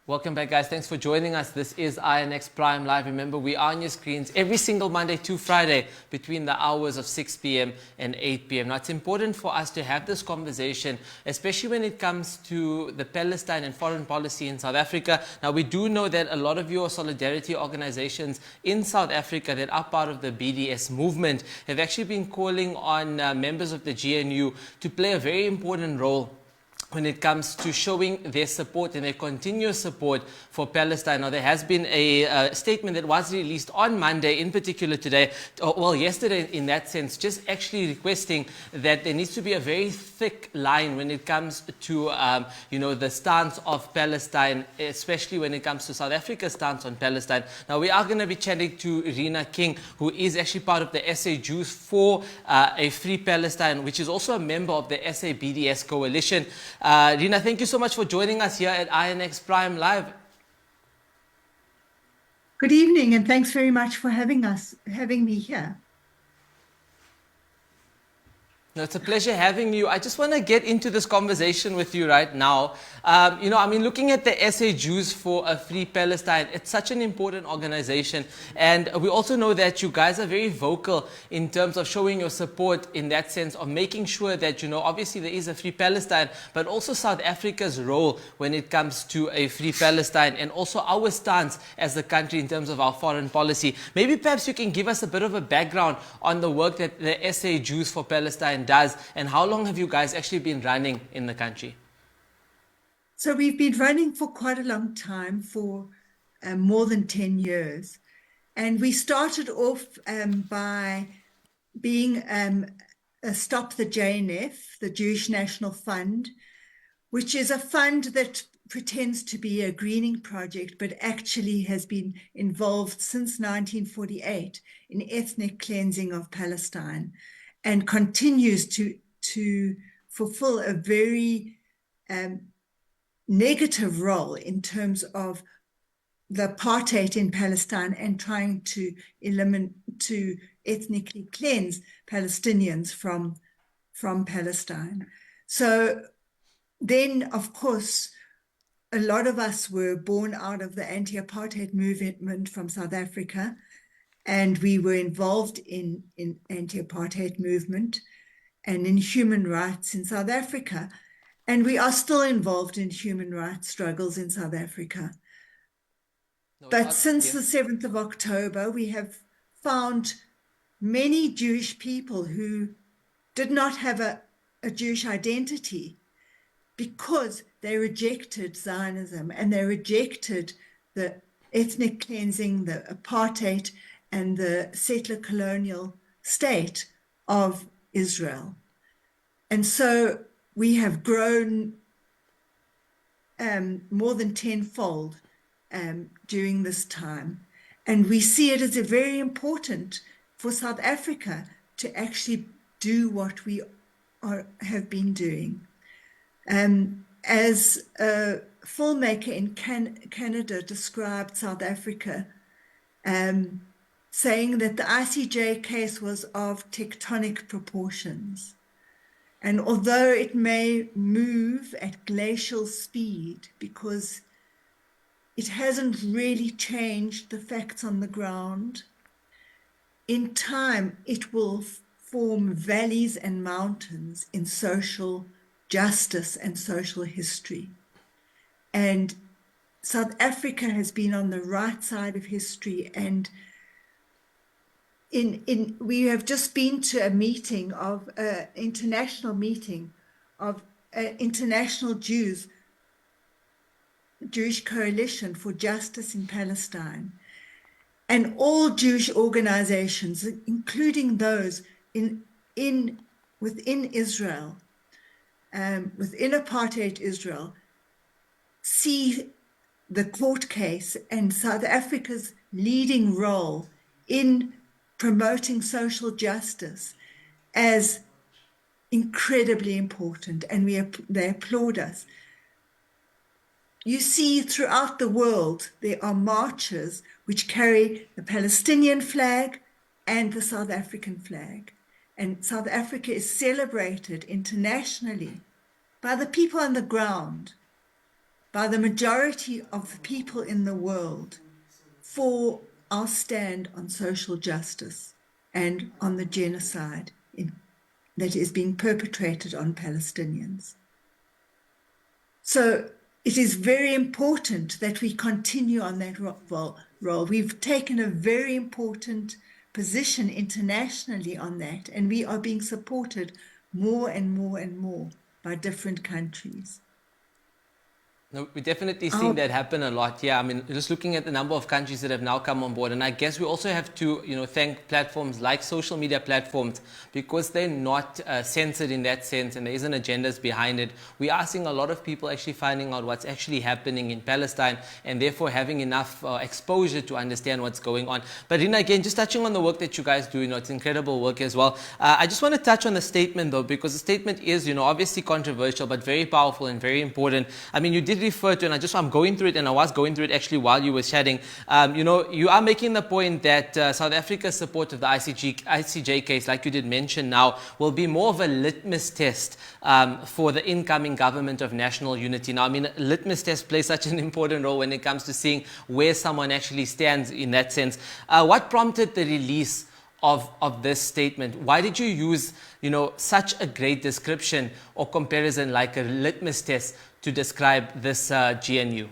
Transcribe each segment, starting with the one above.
Welcome back, guys. Thanks for joining us. This is INX Prime Live. Remember, we are on your screens every single Monday to Friday between the hours of 6 p.m. and 8 p.m. Now, it's important for us to have this conversation, especially when it comes to the Palestine and foreign policy in South Africa. Now, we do know that a lot of your solidarity organizations in South Africa that are part of the BDS movement have actually been calling on members of the GNU to play a very important role when it comes to showing their support and their continuous support for Palestine. Now, there has been a statement that was released on Monday, in particular today, well, yesterday in that sense, just actually requesting that there needs to be a very thick line when it comes to, the stance of Palestine, especially when it comes to South Africa's stance on Palestine. Now, we are going to be chatting to Rina King, who is actually part of the SA Jews for a Free Palestine, which is also a member of the SA BDS Coalition. Rina, thank you so much for joining us here at INX Prime Live. Good evening, and thanks very much for having me here. No, it's a pleasure having you. I just want to get into this conversation with you right now. Looking at the SA Jews for a Free Palestine, it's such an important organization. And we also know that you guys are very vocal in terms of showing your support in that sense of making sure that, obviously there is a Free Palestine, but also South Africa's role when it comes to a Free Palestine and also our stance as a country in terms of our foreign policy. Maybe perhaps you can give us a bit of a background on the work that the SA Jews for Palestine does, and how long have you guys actually been running in the country? So we've been running for quite a long time, for more than 10 years. And we started off by being Stop the JNF, the Jewish National Fund, which is a fund that pretends to be a greening project, but actually has been involved since 1948 in ethnic cleansing of Palestine, and continues to fulfill a very negative role in terms of the apartheid in Palestine and trying to ethnically cleanse Palestinians from Palestine. So then, of course, a lot of us were born out of the anti-apartheid movement from South Africa, and we were involved in anti-apartheid movement and in human rights in South Africa. And we are still involved in human rights struggles in South Africa. But since the 7th of October, we have found many Jewish people who did not have a Jewish identity because they rejected Zionism and they rejected the ethnic cleansing, the apartheid, and the settler colonial state of Israel. And so we have grown more than tenfold during this time. And we see it as very important for South Africa to actually do what we have been doing. As a filmmaker in Canada described South Africa, saying that the ICJ case was of tectonic proportions. And although it may move at glacial speed because it hasn't really changed the facts on the ground, in time it will form valleys and mountains in social justice and social history. And South Africa has been on the right side of history, and we have just been to a meeting of international Jewish Coalition for Justice in Palestine, and all Jewish organizations, including those within Israel, within apartheid Israel, see the court case and South Africa's leading role in promoting social justice as incredibly important, and they applaud us. You see throughout the world there are marches which carry the Palestinian flag and the South African flag, and South Africa is celebrated internationally by the people on the ground by the majority of the people in the world for our stand on social justice and on the genocide that is being perpetrated on Palestinians. So it is very important that we continue on that role. We've taken a very important position internationally on that, and we are being supported more and more and more by different countries. No, we're definitely seeing that happen a lot. Yeah, I mean, just looking at the number of countries that have now come on board, and I guess we also have to, thank platforms like social media platforms, because they're not censored in that sense, and there isn't agendas behind it. We are seeing a lot of people actually finding out what's actually happening in Palestine, and therefore having enough exposure to understand what's going on. But Rina, again, just touching on the work that you guys do, it's incredible work as well. I just want to touch on the statement though, because the statement is, obviously controversial, but very powerful and very important. I mean, you did refer to, and I'm going through it, and I was going through it actually while you were chatting. You are making the point that South Africa's support of the ICJ case, like you did mention now, will be more of a litmus test for the incoming government of national unity. Now, I mean, litmus test plays such an important role when it comes to seeing where someone actually stands in that sense. What prompted the release of this statement? Why did you use, such a great description or comparison like a litmus test to describe this GNU?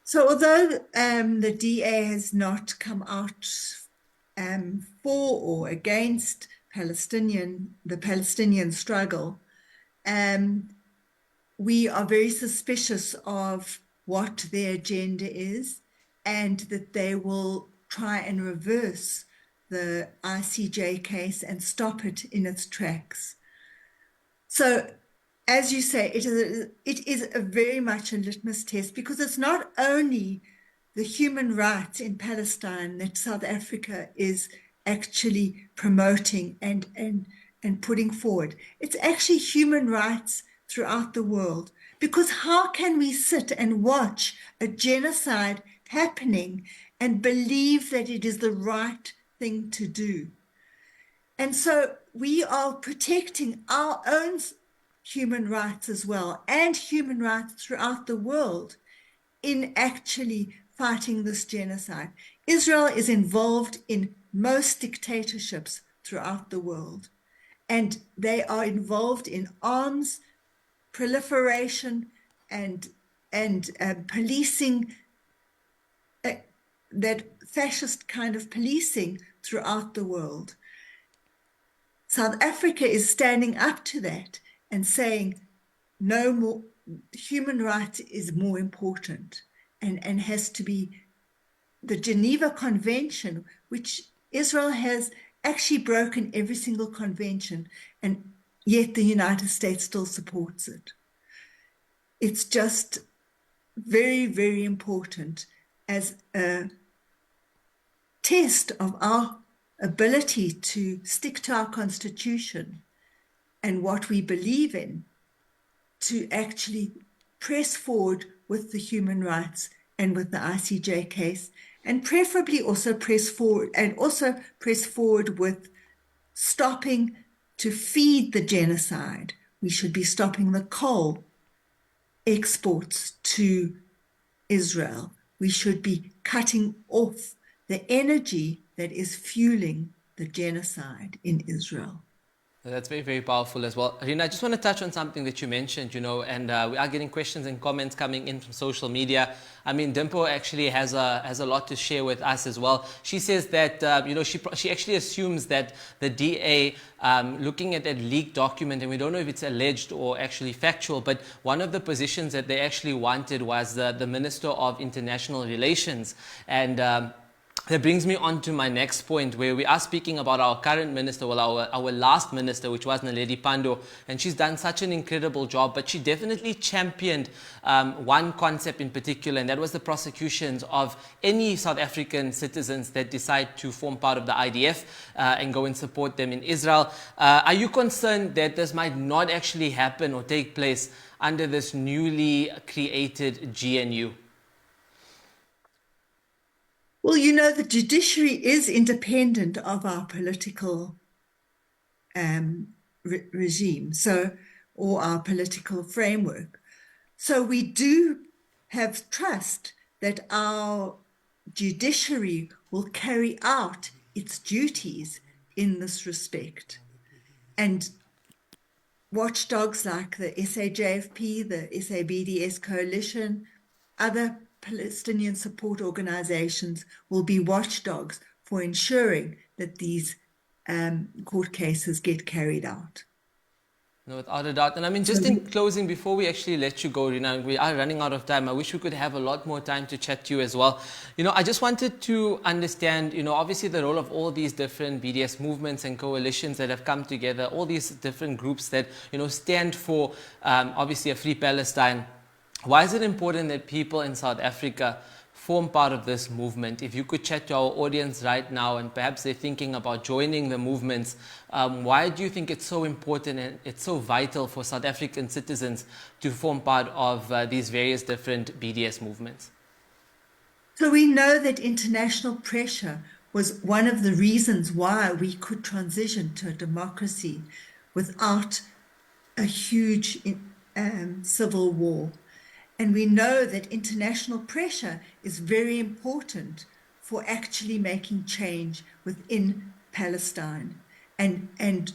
So although the DA has not come out for or against the Palestinian struggle, we are very suspicious of what their agenda is, and that they will try and reverse the ICJ case and stop it in its tracks. So, as you say, it is a very much a litmus test, because it's not only the human rights in Palestine that South Africa is actually promoting and putting forward. It's actually human rights throughout the world. Because how can we sit and watch a genocide happening and believe that it is the right thing to do? And so we are protecting our own human rights as well, and human rights throughout the world, in actually fighting this genocide. Israel is involved in most dictatorships throughout the world, and they are involved in arms proliferation and policing, that fascist kind of policing throughout the world. South Africa is standing up to that and saying, no more, human rights is more important, and has to be the Geneva Convention, which Israel has actually broken every single convention, and yet the United States still supports it. It's just very, very important as a test of our ability to stick to our constitution and what we believe in, to actually press forward with the human rights and with the ICJ case, and preferably also press forward with stopping to feed the genocide. We should be stopping the coal exports to Israel. We should be cutting off the energy that is fueling the genocide in Israel. That's very, very powerful as well. Rina, I just want to touch on something that you mentioned, and we are getting questions and comments coming in from social media. I mean, Dimpo actually has a lot to share with us as well. She says that, she actually assumes that the DA, looking at that leaked document, and we don't know if it's alleged or actually factual, but one of the positions that they actually wanted was the Minister of International Relations. And that brings me on to my next point, where we are speaking about our current minister, well, our last minister, which was Naledi Pandor, and she's done such an incredible job, but she definitely championed one concept in particular, and that was the prosecutions of any South African citizens that decide to form part of the IDF and go and support them in Israel. Are you concerned that this might not actually happen or take place under this newly created GNU? Well, the judiciary is independent of our political regime, or our political framework. So we do have trust that our judiciary will carry out its duties in this respect. And watchdogs like the SAJFP, the SA BDS Coalition, other Palestinian support organizations will be watchdogs for ensuring that these court cases get carried out. No, without a doubt. And I mean, just in closing, before we actually let you go, Rina, we are running out of time. I wish we could have a lot more time to chat to you as well. I just wanted to understand, obviously the role of all these different BDS movements and coalitions that have come together, all these different groups that, stand for, obviously, a free Palestine. Why is it important that people in South Africa form part of this movement? If you could chat to our audience right now, and perhaps they're thinking about joining the movements, why do you think it's so important and it's so vital for South African citizens to form part of these various different BDS movements? So we know that international pressure was one of the reasons why we could transition to a democracy without a huge civil war. And we know that international pressure is very important for actually making change within Palestine and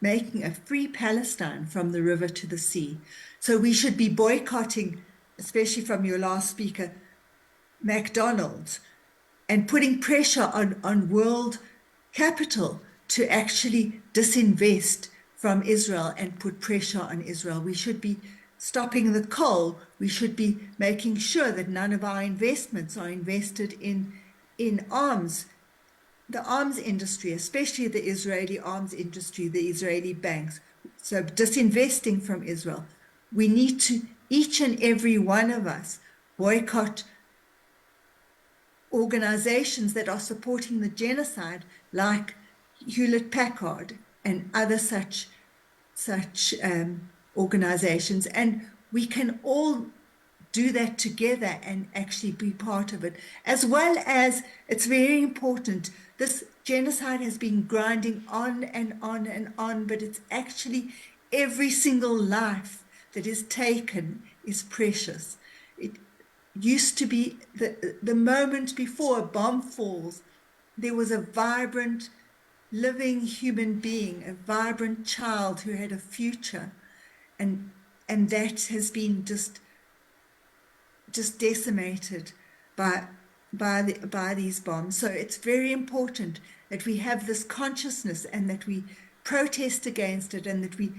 making a free Palestine from the river to the sea. So we should be boycotting, especially from your last speaker, McDonald's, and putting pressure on world capital to actually disinvest from Israel and put pressure on Israel. We should be stopping the coal. We should be making sure that none of our investments are invested in arms, the arms industry, especially the Israeli arms industry, the Israeli banks. So disinvesting from Israel. We need to, each and every one of us, boycott organizations that are supporting the genocide, like Hewlett-Packard and other such organizations, and we can all do that together and actually be part of it. As well as, it's very important, this genocide has been grinding on and on and on, but it's actually every single life that is taken is precious. It used to be the moment before a bomb falls, there was a vibrant, living human being, a vibrant child who had a future. And that has been just decimated by these bombs. So it's very important that we have this consciousness and that we protest against it, and that we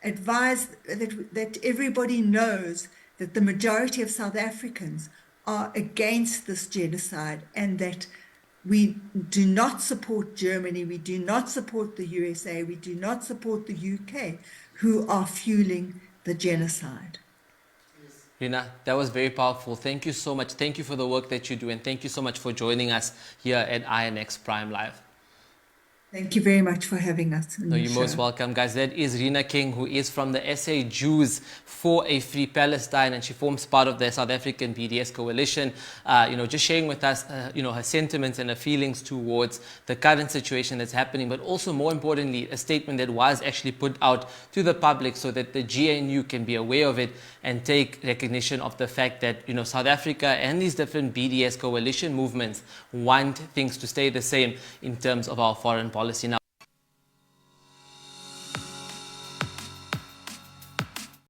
advise that everybody knows that the majority of South Africans are against this genocide, and that we do not support Germany, we do not support the USA, we do not support the UK, who are fueling the genocide. Rina, that was very powerful. Thank you so much. Thank you for the work that you do, and thank you so much for joining us here at INX Prime Live. Thank you very much for having us. No, you're most welcome, guys. That is Rina King, who is from the SA Jews for a Free Palestine, and she forms part of the South African BDS Coalition. Just sharing with us, her sentiments and her feelings towards the current situation that's happening, but also more importantly, a statement that was actually put out to the public so that the GNU can be aware of it and take recognition of the fact that, South Africa and these different BDS coalition movements want things to stay the same in terms of our foreign policy. Now,